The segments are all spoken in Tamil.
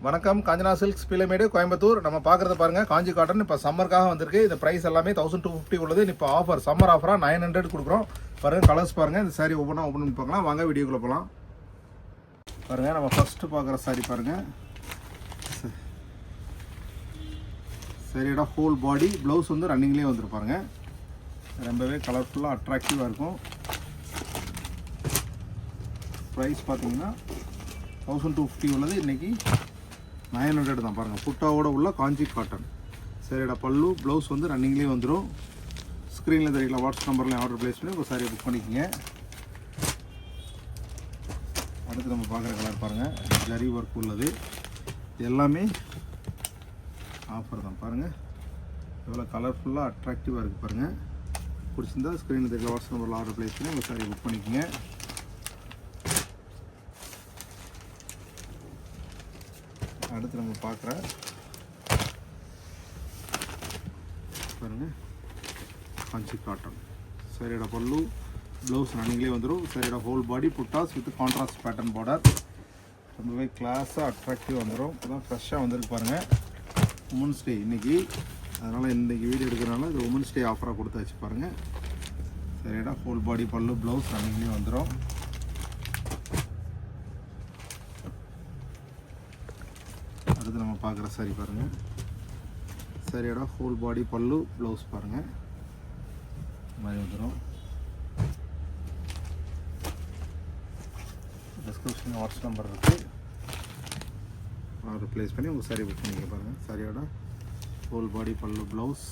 வணக்கம். காஞ்சனா சில்க்ஸ் பிள்ளைமேடு கோயம்புத்தூர். நம்ம பார்க்குறத பாருங்கள், காஞ்சி காட்டன் இப்போ சம்மருக்காக வந்திருக்கு. இந்த ப்ரைஸ் எல்லாமே 1250 உள்ளது. இப்போ ஆஃபர், சம்மர் ஆஃபராக 900 கொடுக்குறோம். பாருங்கள், கலர்ஸ் பாருங்கள். இந்த சாரீ ஒவ்வொன்றா ஓப்பன் பண்ணி பார்க்கலாம். வாங்க வீடியோக்குள்ளே போகலாம். பாருங்கள், நம்ம ஃபஸ்ட்டு பார்க்குற சாரீ பாருங்கள். சரியோட ஹோல் பாடி ப்ளவுஸ் வந்து ரன்னிங்லேயே வந்துருப்பாருங்க. ரொம்பவே கலர்ஃபுல்லாக அட்ராக்டிவாக இருக்கும். ப்ரைஸ் பார்த்தீங்கன்னா 1250 உள்ளது. இன்றைக்கி 900 தான். பாருங்கள், புட்டாவோட உள்ள காஞ்சி காட்டன். சரிடா, பல்லு ப்ளவுஸ் வந்து ரன்னிங்லேயே வந்துடும். ஸ்க்ரீனில் தெரியல, வாட்ஸ்அப் நம்பர்லேயும் ஆர்டர் ப்ளேஸ் பண்ணி ஒரு சாரியை புக் பண்ணிக்கோங்க. அடுத்து நம்ம பார்க்குற கலர் பாருங்கள், ஜரி ஒர்க் உள்ளது. எல்லாமே ஆஃபர் தான். பாருங்கள் எவ்வளோ கலர்ஃபுல்லாக அட்ராக்டிவாக இருக்குது பாருங்கள். பிடிச்சிருந்தா ஸ்க்ரீனில் தெரியல, வாட்ஸ்அப் நம்பரில் ஆர்டர் ப்ளேஸ் பண்ணி ஒரு சாரியை புக் பண்ணிக்கோங்க. அடுத்து நம்ம பார்க்குற பாருங்கள், காஞ்சி காட்டன். சரியோட பல்லு ப்ளவுஸ் ரன்னிங்லேயே வந்துடும். சரியோட whole body buttas with contrast pattern border. ரொம்பவே கிளாஸாக அட்ராக்டிவ் வந்துடும். இப்போதான் ஃப்ரெஷ்ஷாக வந்துருக்கு பாருங்கள். உமன்ஸ் டே இன்றைக்கி, அதனால் இன்றைக்கி வீடியோ எடுக்கிறனால இது உமன்ஸ் டே ஆஃபராக கொடுத்தாச்சு பாருங்கள். சரியோட ஹோல் பாடி பல்லு ப்ளவுஸ் ரன்னிங்லேயே வந்துடும். அடுத்து நம்ம பார்க்குற சாரி பாருங்கள். சரியோட ஹோல் பாடி பல்லு ப்ளவுஸ் பாருங்கள், இந்த மாதிரி வந்துடும். டிஸ்கிரிப்ஷன் வாட்ஸ்அப் நம்பர் இருக்குது, ஆர்டர் ப்ளேஸ் பண்ணி உங்கள் சாரி புக் பண்ணிக்க பாருங்கள். சரியோட ஹோல் பாடி பல்லு ப்ளவுஸ்.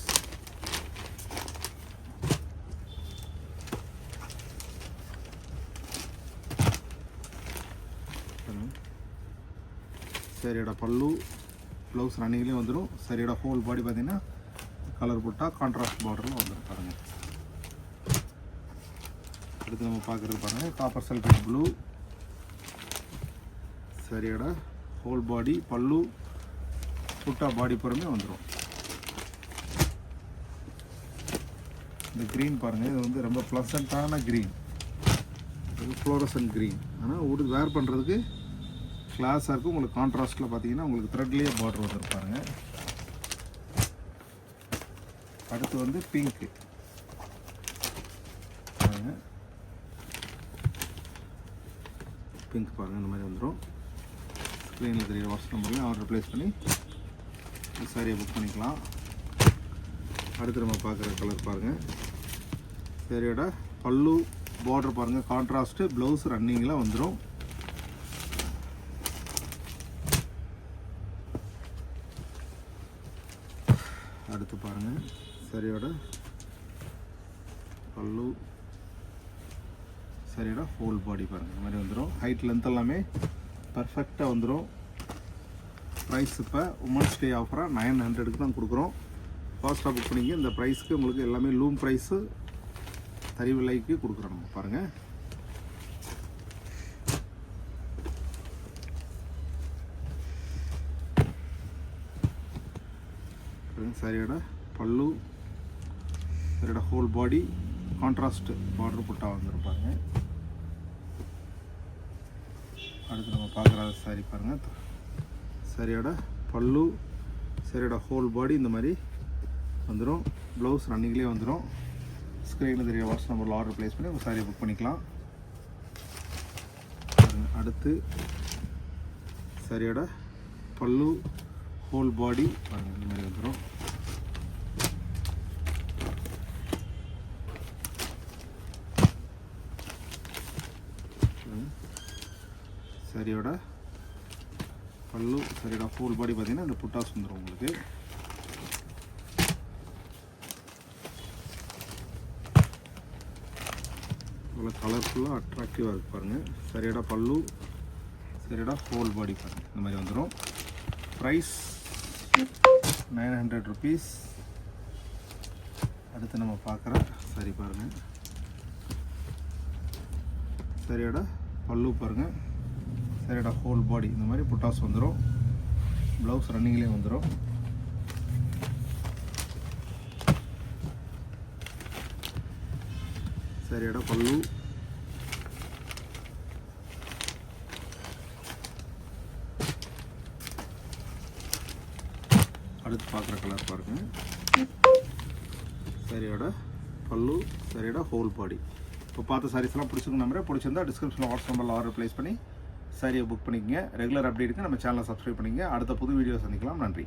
சரியோட பல்லு ப்ளவுஸ் ரன்னிங்லேயே வந்துடும். சரியோட ஹோல் பாடி பார்த்திங்கன்னா கலர் போட்டா கான்ட்ராஸ்ட் பார்டரில் வந்துடும் பாருங்கள். அடுத்து நம்ம பார்க்குறது பாருங்கள், காப்பர் சல்ஃபேட் ப்ளூ. சரியோட ஹோல் பாடி பல்லு புட்டா பாடி புறமே வந்துடும். இந்த க்ரீன் பாருங்கள், இது வந்து ரொம்ப ப்ளசண்ட்டான க்ரீன், இது ஃப்ளோரசன்ட் க்ரீன். ஆனால் வேர் பண்ணுறதுக்கு கிளாஸாக இருக்கும். உங்களுக்கு கான்ட்ராஸ்ட்டில் பார்த்தீங்கன்னா உங்களுக்கு த்ரெட்லேயே பார்டர் வந்துருப்பாருங்க. அடுத்து வந்து பிங்க்கு பாருங்க, பிங்க் பாருங்கள், இந்த மாதிரி வந்துடும். ஸ்க்ரீனில் தெரியுற வாட்ஸ்அப் நம்பர்லையும் ஆர்டர் ப்ளேஸ் பண்ணி இந்த சாரியை புக் பண்ணிக்கலாம். அடுத்து நம்ம பார்க்குற கலர் பாருங்கள். சரியோட பல்லு பார்டர் பாருங்கள், கான்ட்ராஸ்ட்டு ப்ளவுஸ் ரன்னிங்கில் வந்துடும். அடுத்து பாருங்கள், சரியோட பல்லு, சரியோட ஹோல் பாடி பாருங்கள், இந்த மாதிரி வந்துடும். ஹைட் லென்த் எல்லாமே பர்ஃபெக்டாக வந்துடும். ப்ரைஸ் இப்போ உமன்ஸ் டே ஆஃபராக 900க்கு தான் கொடுக்குறோம். ஃபாஸ்ட்டாக புக் பண்ணிங்க. இந்த ப்ரைஸ்க்கு உங்களுக்கு எல்லாமே லூம் ப்ரைஸு தறி விலைக்கு கொடுக்குறோம். நம்ம பாருங்கள், சரியோட பல்லு, சரியோட ஹோல் பாடி கான்ட்ராஸ்ட் பார்டர் புட்டா வந்துருப்பாங்க. அடுத்து நம்ம பார்க்குற சாரி பாருங்கள். சரியோட பல்லு, சரியோட ஹோல் பாடி இந்த மாதிரி வந்துடும். ப்ளவுஸ் ரன்னிங்லேயே வந்துடும். ஸ்க்ரீனில் தெரிய வாட்ஸ்அப் நம்பரில் ஆர்டர் ப்ளேஸ் பண்ணி உங்கள் சாரியை புக் பண்ணிக்கலாம். அடுத்து சரியோட பல்லு ஹோல் பாடி பாருங்கள், இந்த மாதிரி வந்துடும். சரியோட பல்லு, சரியோட ஹோல் பாடி பார்த்தீங்கன்னா இந்த புட்டாஸ் வந்துடும் உங்களுக்கு. இவ்வளோ கலர்ஃபுல்லாக அட்ராக்டிவாக இருக்குது பாருங்கள். சரியோட பல்லு, சரியோட ஹோல் பாடி பாருங்கள், இந்த மாதிரி வந்துடும். Price 900 rupees. அடுத்து நம்ம பார்க்குற சரி பாருங்கள். சரியோட பல்லு பாருங்கள், சரியோட ஹோல் பாடி இந்த மாதிரி புட்டாஸ் வந்துடும். ப்ளவுஸ் ரன்னிங்லேயே வந்துடும். சரியோட பல்லு, அடுத்து பார்க்குற கலர் பாருங்கள். சாரியோட பல்லு, சாரியோட ஹோல் பாடி. இப்போ பார்த்த சாரீஸ்லாம் பிடிச்சிருக்கு நம்புறேன். பிடிச்சிருந்தா டிஸ்கிரிப்ஷனில் வாட்ஸ்அப் நம்பரில் ஆர்டர் ப்ளேஸ் பண்ணி சாரியை புக் பண்ணிக்கங்க. ரெகுலர் அப்டேட்டுக்கு நம்ம சேனலை சப்ஸ்கிரைப் பண்ணிக்கங்க. அடுத்த புது வீடியோ சந்திக்கலாம். நன்றி.